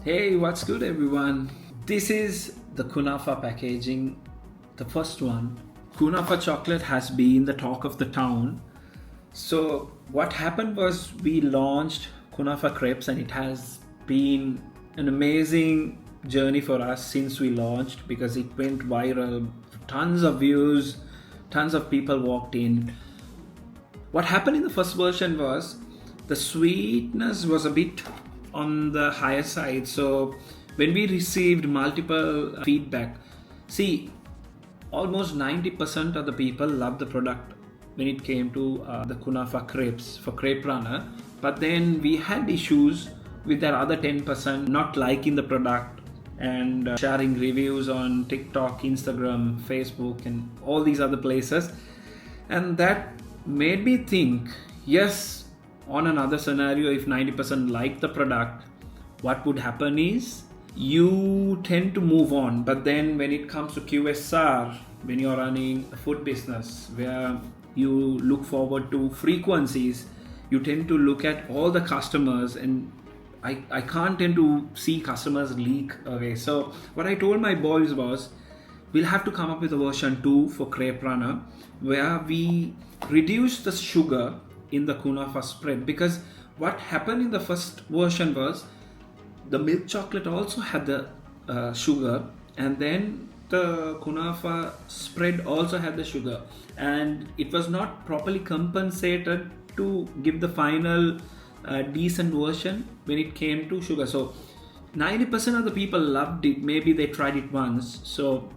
Hey, what's good everyone? This is the Kunafa packaging, the first one. Kunafa chocolate has been the talk of the town. So, what happened was we launched Kunafa crepes and it has been an amazing journey for us since we launched because it went viral, tons of views, tons of people walked in. What happened in the first version was the sweetness was a bit on the higher side. So when we received multiple feedback, see, almost 90% of the people loved the product when it came to the Kunafa crepes for Crepe Runner. But then we had issues with that other 10% not liking the product and sharing reviews on TikTok, Instagram, Facebook, and all these other places. And that made me think, yes, on another scenario, if 90% like the product, what would happen is you tend to move on. But then when it comes to QSR, when you're running a food business where you look forward to frequencies, you tend to look at all the customers, and I can't tend to see customers leak away. So what I told my boys was, we'll have to come up with a version 2 for Crepe Runner where we reduce the sugar in the Kunafa spread, because what happened in the first version was the milk chocolate also had the sugar, and then the Kunafa spread also had the sugar, and it was not properly compensated to give the final decent version when it came to sugar. So 90% of the people loved it. Maybe they tried it once, so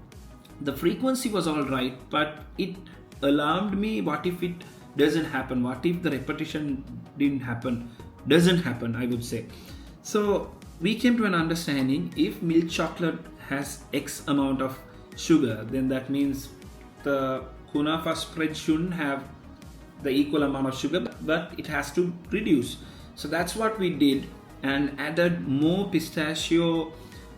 the frequency was all right, but it alarmed me. What if it doesn't happen? What if the repetition didn't happen? Doesn't happen, I would say. So we came to an understanding, if milk chocolate has X amount of sugar, then that means the Kunafa spread shouldn't have the equal amount of sugar, but it has to reduce. So that's what we did, and added more pistachio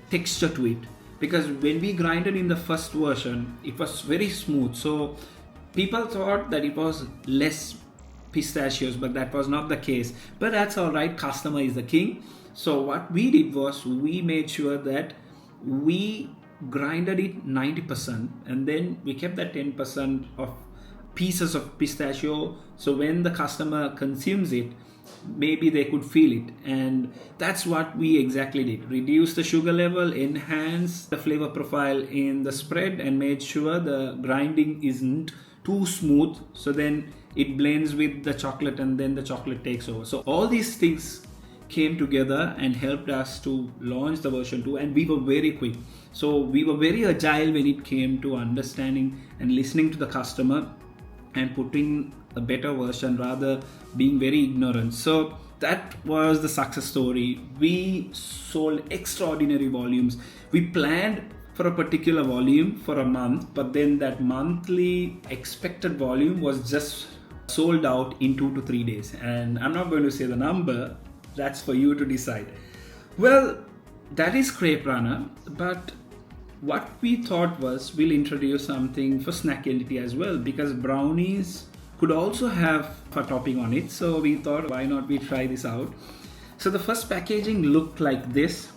texture to it, because when we grinded in the first version it was very smooth, so people thought that it was less pistachios, but that was not the case. But that's all right, customer is the king. So what we did was, we made sure that we grinded it 90%, and then we kept that 10% of pieces of pistachio, so when the customer consumes it, maybe they could feel it. And that's what we exactly did: reduce the sugar level, enhance the flavor profile in the spread, and made sure the grinding isn't too smooth, so then it blends with the chocolate and then the chocolate takes over. So all these things came together and helped us to launch the version 2, and we were very quick. So we were very agile when it came to understanding and listening to the customer and putting a better version, rather being very ignorant. So that was the success story. We sold extraordinary volumes. We planned for a particular volume for a month, but then that monthly expected volume was just sold out in 2 to 3 days. And I'm not going to say the number, that's for you to decide. Well, that is Crepe Runner, but what we thought was, we'll introduce something for snackability as well, because brownies could also have a topping on it. So we thought, why not we try this out? So the first packaging looked like this,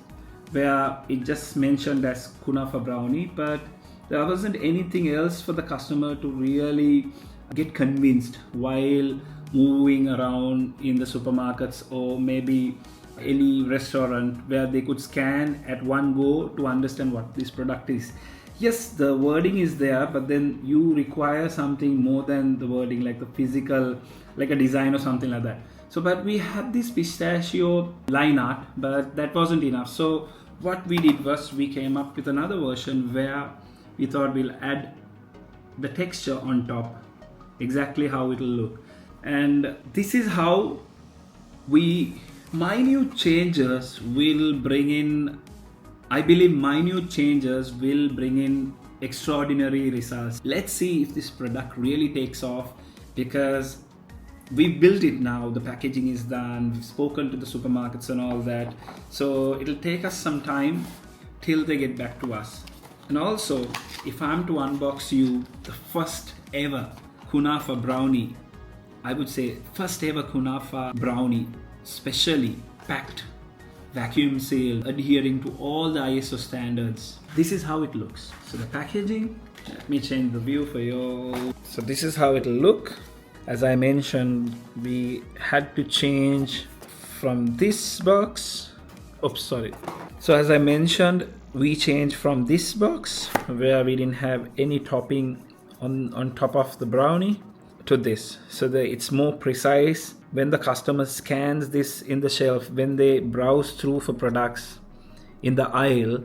where it just mentioned as Kunafa brownie, but there wasn't anything else for the customer to really get convinced while moving around in the supermarkets or maybe any restaurant, where they could scan at one go to understand what this product is. Yes, the wording is there, but then you require something more than the wording, like the physical, like a design or something like that. So but we had this pistachio line art, but that wasn't enough. So what we did was, we came up with another version where we thought we'll add the texture on top, exactly how it'll look. And this is how we, minute changes will bring in, I believe minute changes will bring in extraordinary results. Let's see if this product really takes off, because we built it now, the packaging is done, we've spoken to the supermarkets and all that. So it'll take us some time till they get back to us. And also, if I'm to unbox you the first ever Kunafa brownie, I would say first ever Kunafa brownie, specially packed, vacuum sealed, adhering to all the ISO standards. This is how it looks. So the packaging, let me change the view for you. So this is how it'll look. As I mentioned, we had to change from this box. Oops, sorry. So as I mentioned, we changed from this box where we didn't have any topping on top of the brownie to this, so that it's more precise when the customer scans this in the shelf, when they browse through for products in the aisle.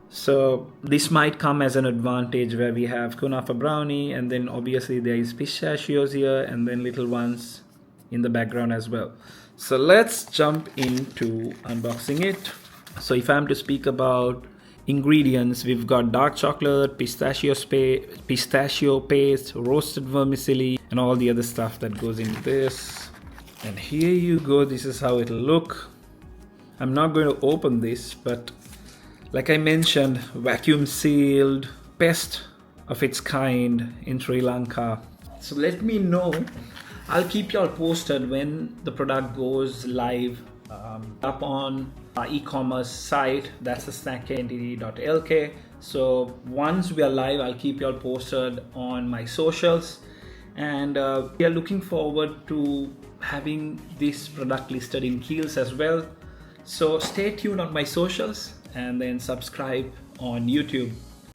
So this might come as an advantage where we have Kunafa brownie, and then obviously there is pistachios here, and then little ones in the background as well. So let's jump into unboxing it. So if I'm to speak about ingredients, we've got dark chocolate, pistachio paste, roasted vermicelli, and all the other stuff that goes into this. And here you go, this is how it'll look. I'm not going to open this, but like I mentioned, vacuum sealed, best of its kind in Sri Lanka. So let me know. I'll keep y'all posted when the product goes live up on our e-commerce site. That's the snackentity.lk. So once we are live, I'll keep y'all posted on my socials. And we are looking forward to having this product listed in Kiehl's as well. So stay tuned on my socials and then subscribe on YouTube.